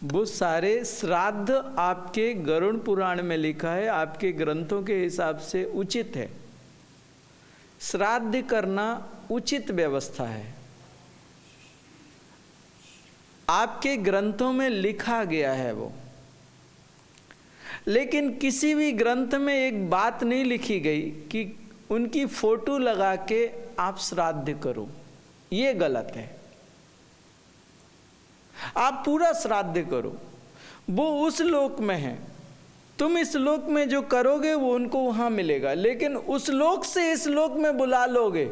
वो सारे श्राद्ध आपके गरुड़ पुराण में लिखा है, आपके ग्रंथों के हिसाब से उचित है। श्राद्ध करना उचित व्यवस्था है, आपके ग्रंथों में लिखा गया है वो। लेकिन किसी भी ग्रंथ में एक बात नहीं लिखी गई कि उनकी फोटो लगा के आप श्राद्ध करो, ये गलत है। आप पूरा श्राद्ध करो, वो उस लोक में है, तुम इस लोक में जो करोगे वो उनको वहां मिलेगा। लेकिन उस लोक से इस लोक में बुला लोगे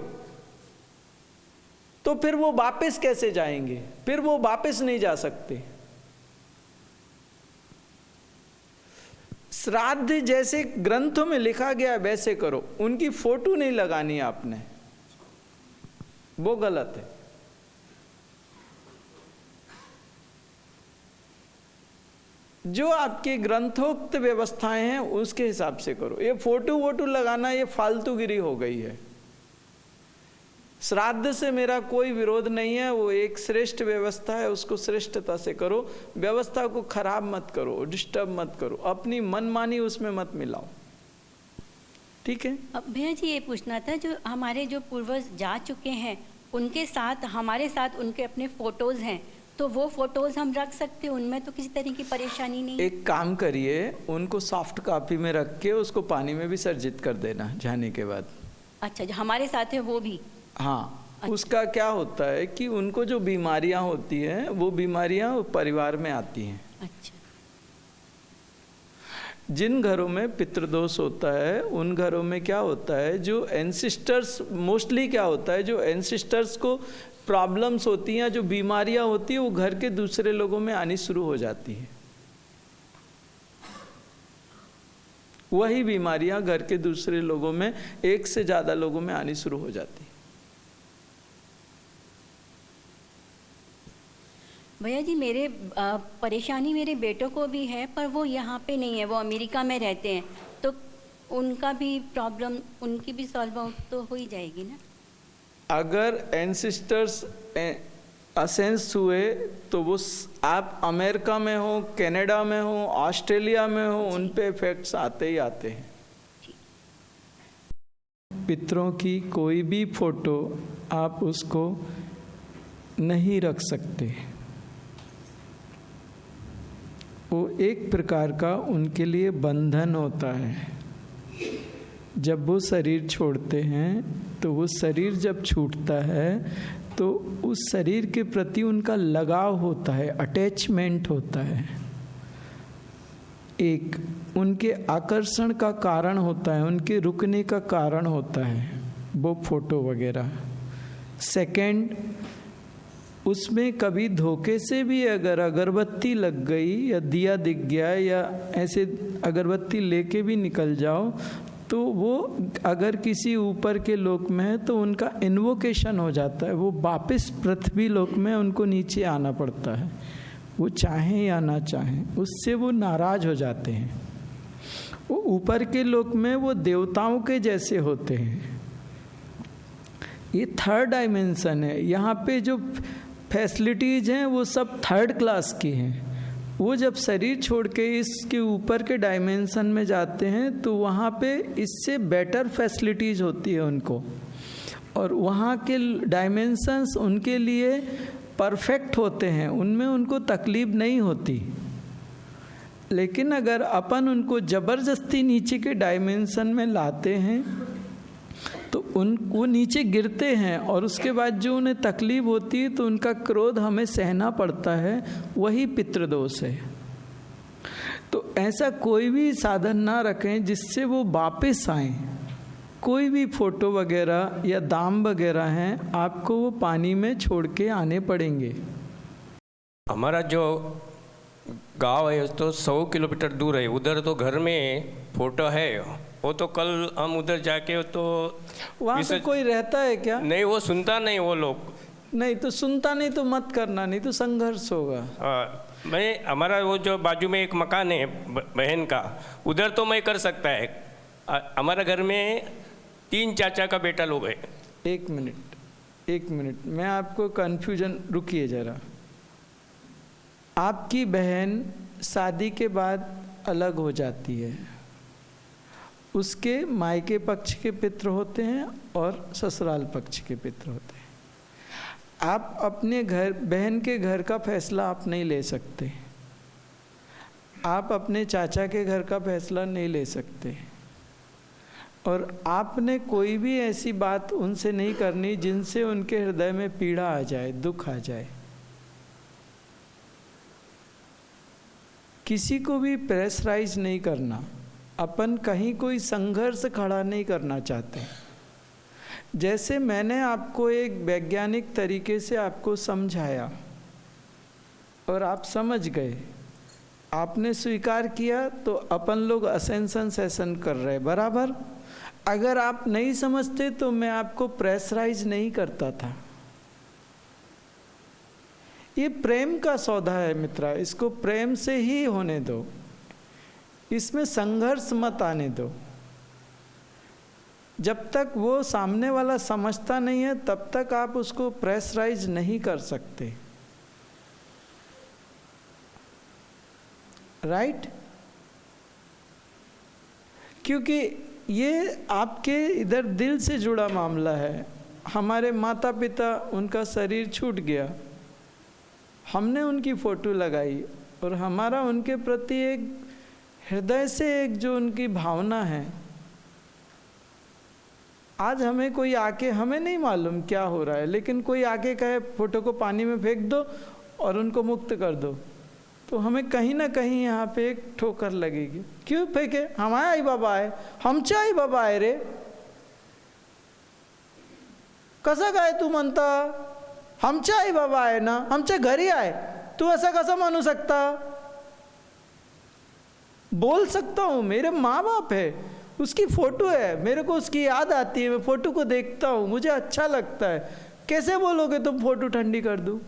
तो फिर वो वापस कैसे जाएंगे? फिर वो वापस नहीं जा सकते। श्राद्ध जैसे ग्रंथों में लिखा गया वैसे करो, उनकी फोटो नहीं लगानी आपने, वो गलत है। जो आपके ग्रंथोक्त व्यवस्थाएं हैं उसके हिसाब से करो। ये फोटो वोटो लगाना ये फालतूगिरी हो गई है। श्राद्ध से मेरा कोई विरोध नहीं है, वो एक श्रेष्ठ व्यवस्था है, उसको श्रेष्ठता से करो। व्यवस्था को खराब मत करो, डिस्टर्ब मत करो, अपनी मनमानी उसमें मत मिलाओ, ठीक है। अब भैया जी ये पूछना था, जो हमारे जो पूर्वज जा चुके हैं उनके साथ हमारे साथ उनके अपने फोटोज हैं, तो वो फोटोज हम रख सकते हैं, उनमें तो किसी तरह की परेशानी नहीं? एक काम करिए, उनको सॉफ्ट कॉपी में रख के उसको पानी में विसर्जित कर देना जाने के बाद। अच्छा, जो हमारे साथ है वो भी? हाँ। अच्छा। उसका क्या होता है कि उनको जो बीमारियां होती हैं वो बीमारियां परिवार में आती हैं। अच्छा। जिन घरों में पितृदोष होता है उन घरों में क्या होता है, जो एंसिस्टर्स, मोस्टली क्या होता है, जो एंसिस्टर्स को प्रॉब्लम्स होती हैं, जो बीमारियां होती हैं, वो घर के दूसरे लोगों में आनी शुरू हो जाती हैं। वही बीमारियां घर के दूसरे लोगों में, एक से ज़्यादा लोगों में आनी शुरू हो जाती हैं। भैया जी मेरे परेशानी मेरे बेटों को भी है, पर वो यहाँ पे नहीं है, वो अमेरिका में रहते हैं, तो उनका भी प्रॉब्लम, उनकी भी सॉल्व तो हो ही जाएगी ना? अगर एंसिस्टर्स असेंस हुए तो वो आप अमेरिका में हो, कनाडा में हो, ऑस्ट्रेलिया में हो, उन पे इफेक्ट्स आते ही आते हैं। पितरों की कोई भी फोटो आप उसको नहीं रख सकते, वो एक प्रकार का उनके लिए बंधन होता है। जब वो शरीर छोड़ते हैं तो वो शरीर जब छूटता है तो उस शरीर के प्रति उनका लगाव होता है, अटैचमेंट होता है, एक उनके आकर्षण का कारण होता है, उनके रुकने का कारण होता है वो फोटो वगैरह। सेकंड, उसमें कभी धोखे से भी अगर अगरबत्ती लग गई या दिया दिख गया या ऐसे अगरबत्ती लेके भी निकल जाओ तो वो अगर किसी ऊपर के लोक में है तो उनका इन्वोकेशन हो जाता है, वो वापस पृथ्वी लोक में उनको नीचे आना पड़ता है, वो चाहें या ना चाहें, उससे वो नाराज हो जाते हैं। वो ऊपर के लोक में वो देवताओं के जैसे होते हैं। ये थर्ड डायमेंशन है, यहाँ पे जो फैसिलिटीज़ हैं वो सब थर्ड क्लास की हैं। वो जब शरीर छोड़ के इसके ऊपर के डायमेंशन में जाते हैं तो वहाँ पे इससे बेटर फैसिलिटीज़ होती है उनको, और वहाँ के डायमेंशंस उनके लिए परफेक्ट होते हैं, उनमें उनको तकलीफ नहीं होती। लेकिन अगर अपन उनको ज़बरदस्ती नीचे के डायमेंशन में लाते हैं तो वो नीचे गिरते हैं, और उसके बाद जो उन्हें तकलीफ होती है तो उनका क्रोध हमें सहना पड़ता है, वही पितृदोष है। तो ऐसा कोई भी साधन ना रखें जिससे वो वापस आएं। कोई भी फोटो वगैरह या दाम वगैरह हैं, आपको वो पानी में छोड़ के आने पड़ेंगे। हमारा जो गांव है तो 100 किलोमीटर दूर है, उधर तो घर में फोटो है, वो तो कल हम उधर जाके तो वहाँ पे कोई रहता है क्या? नहीं, वो सुनता नहीं, वो लोग नहीं तो सुनता नहीं तो मत करना, नहीं तो संघर्ष होगा। मैं हमारा वो जो बाजू में एक मकान है बहन का, उधर तो मैं कर सकता है। हमारा घर में 3 चाचा का बेटा लोग है। एक मिनट मैं आपको कन्फ्यूजन, रुकिए जरा। आपकी बहन शादी के बाद अलग हो जाती है, उसके मायके पक्ष के पितृ होते हैं और ससुराल पक्ष के पितृ होते हैं। आप अपने घर, बहन के घर का फैसला आप नहीं ले सकते, आप अपने चाचा के घर का फैसला नहीं ले सकते, और आपने कोई भी ऐसी बात उनसे नहीं करनी जिनसे उनके हृदय में पीड़ा आ जाए, दुख आ जाए। किसी को भी प्रेशराइज नहीं करना, अपन कहीं कोई संघर्ष खड़ा नहीं करना चाहते। जैसे मैंने आपको एक वैज्ञानिक तरीके से आपको समझाया और आप समझ गए, आपने स्वीकार किया, तो अपन लोग असेंशन सेशन कर रहे बराबर। अगर आप नहीं समझते तो मैं आपको प्रेशराइज नहीं करता था। ये प्रेम का सौदा है मित्रा, इसको प्रेम से ही होने दो, इसमें संघर्ष मत आने दो। जब तक वो सामने वाला समझता नहीं है तब तक आप उसको प्रेशराइज नहीं कर सकते, राइट? क्योंकि ये आपके इधर दिल से जुड़ा मामला है। हमारे माता पिता, उनका शरीर छूट गया, हमने उनकी फोटो लगाई और हमारा उनके प्रति एक हृदय से एक जो उनकी भावना है, आज हमें कोई आके, हमें नहीं मालूम क्या हो रहा है, लेकिन कोई आके कहे फोटो को पानी में फेंक दो और उनको मुक्त कर दो, तो हमें कहीं ना कहीं यहाँ पे एक ठोकर लगेगी। क्यों फेंके? हमारे आई बाबा आहे, हमचे आई बाबा आहे रे, कसं काय तू म्हणता? हमचे आई बाबा आहे ना, हमच्या घरी आहे, तू असं कसं म्हणू सकता? बोल सकता हूँ, मेरे माँ बाप है, उसकी फ़ोटो है, मेरे को उसकी याद आती है, मैं फ़ोटो को देखता हूँ, मुझे अच्छा लगता है। कैसे बोलोगे तुम फ़ोटो ठंडी कर दूँ?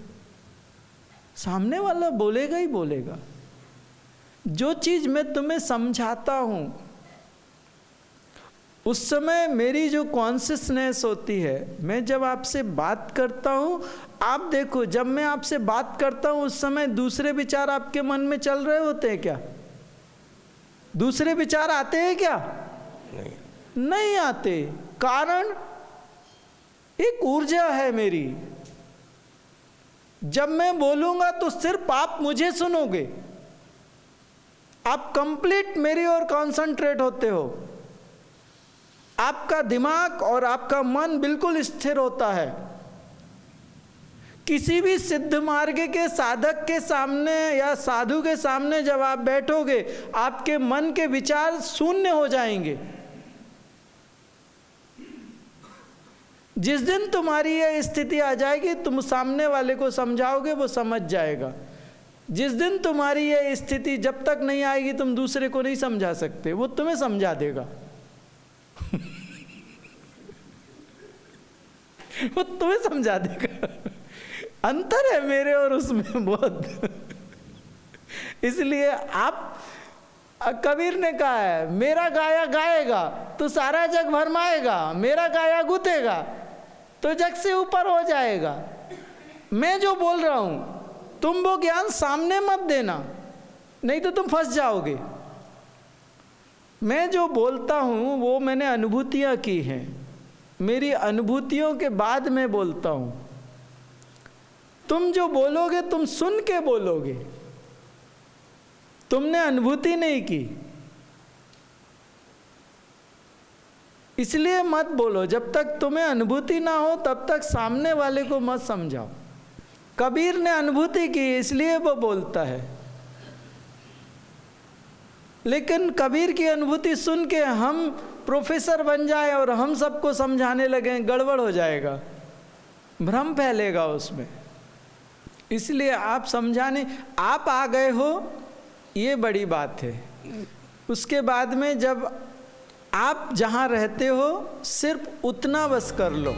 सामने वाला बोलेगा ही बोलेगा। जो चीज़ मैं तुम्हें समझाता हूँ उस समय मेरी जो कॉन्शियसनेस होती है, मैं जब आपसे बात करता हूँ, आप देखो जब मैं आपसे बात करता हूँ उस समय दूसरे विचार आपके मन में चल रहे होते हैं क्या? दूसरे विचार आते हैं क्या? नहीं आते। कारण एक ऊर्जा है मेरी, जब मैं बोलूंगा तो सिर्फ आप मुझे सुनोगे, आप कंप्लीट मेरी ओर कंसंट्रेट होते हो, आपका दिमाग और आपका मन बिल्कुल स्थिर होता है। किसी भी सिद्ध मार्ग के साधक के सामने या साधु के सामने जब आप बैठोगे, आपके मन के विचार शून्य हो जाएंगे। जिस दिन तुम्हारी यह स्थिति आ जाएगी, तुम सामने वाले को समझाओगे, वो समझ जाएगा। जिस दिन तुम्हारी यह स्थिति जब तक नहीं आएगी, तुम दूसरे को नहीं समझा सकते, वो तुम्हें समझा देगा। वो तुम्हें समझा देगा। अंतर है मेरे और उसमें बहुत। इसलिए आप, कबीर ने कहा है, मेरा गाया गाएगा तो सारा जग भरमाएगा, मेरा गाया गुथेगा तो जग से ऊपर हो जाएगा। मैं जो बोल रहा हूं तुम वो ज्ञान सामने मत देना, नहीं तो तुम फंस जाओगे। मैं जो बोलता हूं वो मैंने अनुभूतियां की हैं, मेरी अनुभूतियों के बाद मैं बोलता हूं। तुम जो बोलोगे तुम सुन के बोलोगे, तुमने अनुभूति नहीं की, इसलिए मत बोलो। जब तक तुम्हें अनुभूति ना हो तब तक सामने वाले को मत समझाओ। कबीर ने अनुभूति की इसलिए वो बोलता है, लेकिन कबीर की अनुभूति सुन के हम प्रोफेसर बन जाए और हम सबको समझाने लगे, गड़बड़ हो जाएगा, भ्रम फैलेगा उसमें। इसलिए आप समझाने, आप आ गए हो ये बड़ी बात है। उसके बाद में जब आप जहाँ रहते हो सिर्फ उतना बस कर लो।